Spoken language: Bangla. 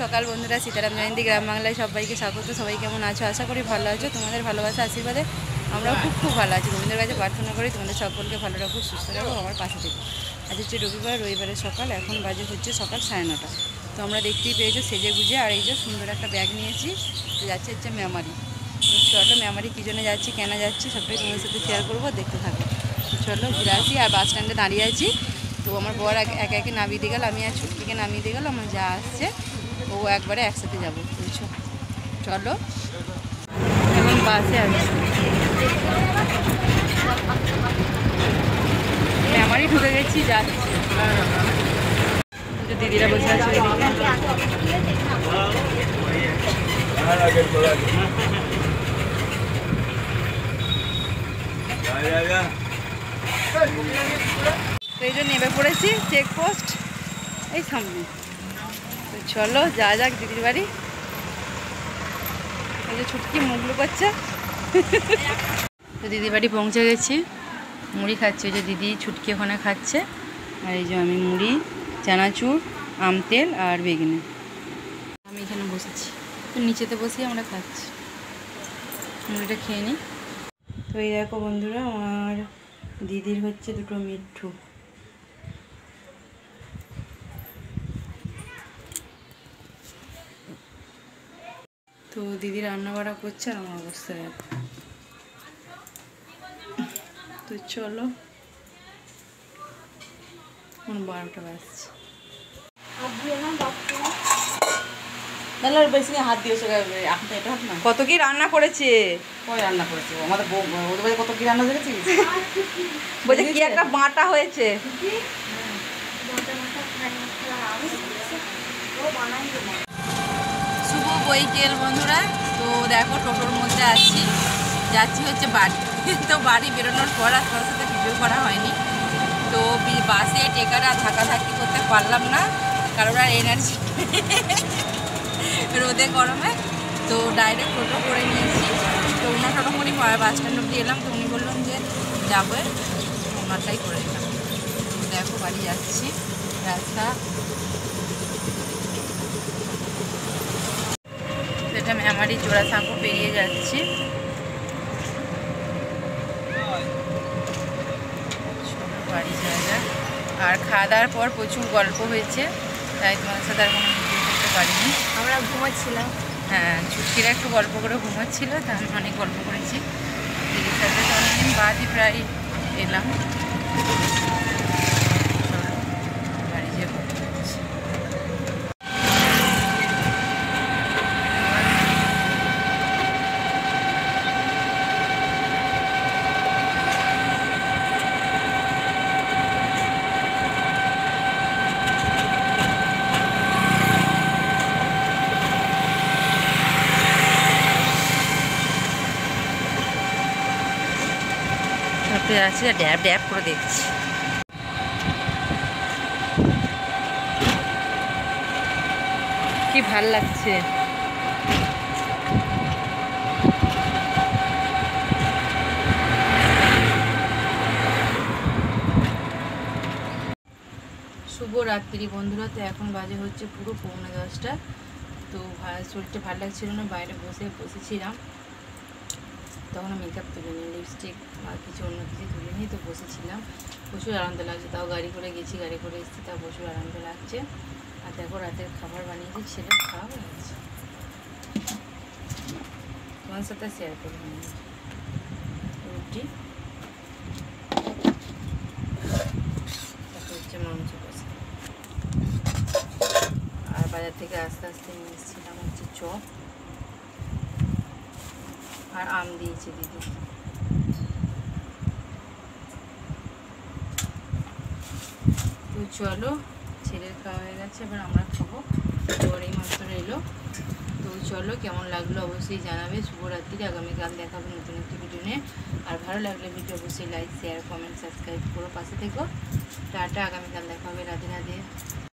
সকাল বন্ধুরা, সীতারাম জয়ন্তী গ্রাম বাংলায় সবাইকে স্বাগত। সবাই কেমন আছো? আশা করি ভালো আছো। তোমাদের ভালোবাসা আশীর্বাদে আমরাও খুব খুব ভালো আছি। তোমাদের কাছে প্রার্থনা করি তোমাদের সকলকে ভালো রাখো, সুস্থ রাখো, আমার পাশে থেকে। আজ হচ্ছে রবিবারের সকাল, এখন বাজে হচ্ছে সকাল 9:30। তো আমরা দেখতেই পেয়েছো সেজে গুজে, আর এই যে সুন্দর একটা ব্যাগ নিয়েছি। তো যাচ্ছে হচ্ছে মেমারি। তো চলো মেমারি কী জন্য যাচ্ছি, কেন যাচ্ছি, সবটাই তোমাদের সাথে শেয়ার করবো, দেখতে থাকো। তো চলো ঘুরে আসি। আর বাস স্ট্যান্ডে দাঁড়িয়ে আছি। তো আমার বর একে একে নামিয়ে দিয়ে গেল, আমি আর ছুটকিকে নামিয়ে দিয়ে গেল। আমার যা আসছে ও একবারে একসাথে যাবো। বুঝছো? চলো এখন বাসে আসছি, মেমারি ঢুকে গেছি, যাচ্ছি। দিদিরা বসে আছে তো এই জন্য নেমে পড়েছি চেকপোস্ট এই সামনে। তো চলো যা যাক দিদির বাড়ি। এই যে ছুটকি মুগলু করছে। তো দিদির বাড়ি পৌঁছে গেছি, মুড়ি খাচ্ছে। ওই যে দিদি ছুটকি ওখানে খাচ্ছে, আর এই যে আমি মুড়ি, চানাচুর, আম তেল আর বেগুনি। আমি এখানে বসেছি, তো নিচেতে বসেই আমরা খাচ্ছি। মুড়িটা খেয়ে নিই। তো এই দেখো বন্ধুরা, আমার দিদির হচ্ছে দুটো মিঠু। তো দিদি রান্না বাড়া করছে, আর আমার অবস্থা দেখো। তো চলো, 12টা বাজছে। হাত দিয়েছে, কত কি রান্না করেছে? রান্না করেছে আমাদের ওদের কত কি রান্না দেখেছিস? বলছে কি একটা বাটা হয়েছে। শুভ বৈকেল বন্ধুরা। তো দেখো টোটোর মধ্যে আছি, যাচ্ছি হচ্ছে বাড়ি। তো বাড়ি বেরোনোর পর আর তোমার সাথে ভিডিও করা হয়নি। তো বাসে টেকারা ধাক্কাধাক্কি করতে পারলাম না, কারণ আর এনার্জি রোদে গরমে। তো ডাইরেক্ট টোটো করে নিয়েছি। তো ওনার টোটো করে বাস স্ট্যান্ড অব্দি এলাম। তো উনি বললেন যে যাবে, ওনারটাই করে দিলাম। তো দেখো বাড়ি যাচ্ছি, রাস্তা সেটা মেমারি জোড়াসাঁকো পেরিয়ে যাচ্ছি। বাড়ি যাওয়া যাক। আর খাওয়া দাওয়ার পর প্রচুর গল্প হয়েছে, তাই তোমাদের সাথে আর কোনো ভিডিও করতে পারিনি। আমরা ঘুমাচ্ছিলাম। হ্যাঁ, ছুটকিরা একটু গল্প করে ঘুমাচ্ছিল, তা আমি অনেক গল্প করেছি দিদির সাথে। তো অনেকদিন বাদই প্রায় এলাম। বাড়ি যেয়ে কথা হচ্ছে। আছি আর ড্যাব ড্যাব করে দেখছি। কি ভাল লাগছে। শুভরাত্রি বন্ধুরা। তো এখন বাজে হচ্ছে পুরো 9:45। তো শরীরটা ভালো লাগছিল না, বাইরে বসেছিলাম। তখন মেকআপ তুলিনি, লিপস্টিক আর কিছু অন্য কিছু তুলিনি। তো বসেছিলাম, প্রচুর আনন্দ লাগছে। তাও গাড়ি করে গেছি, গাড়ি করে এসেছি, তাও প্রচুর আনন্দ লাগছে। আর দেখো রাতের খাবার বানিয়েছি, ছেলে খাওয়া হয়ে গেছে। তোমার সাথে শেয়ার করে রুটি, তারপর হচ্ছে মাংস কষা। আর বাজার থেকে আস্তে আস্তে নিয়ে এসেছিলাম হচ্ছে চপ আর আম দিয়েছে দিদি। তো চলো, ছেলের খাওয়া হয়ে গেছে, এবার আমরা খাবো। তো এই মাত্র এলো। তো চলো, কেমন লাগলো অবশ্যই জানাবে। শুভরাত্রি। আগামীকাল দেখাবো নতুন একটি ভিডিও নিয়ে। আর ভালো লাগলে ভিডিও অবশ্যই লাইক, শেয়ার, কমেন্ট, সাবস্ক্রাইব করো, পাশে থেকো। টাটা, আগামীকাল দেখা হবে। রাধে রাধে।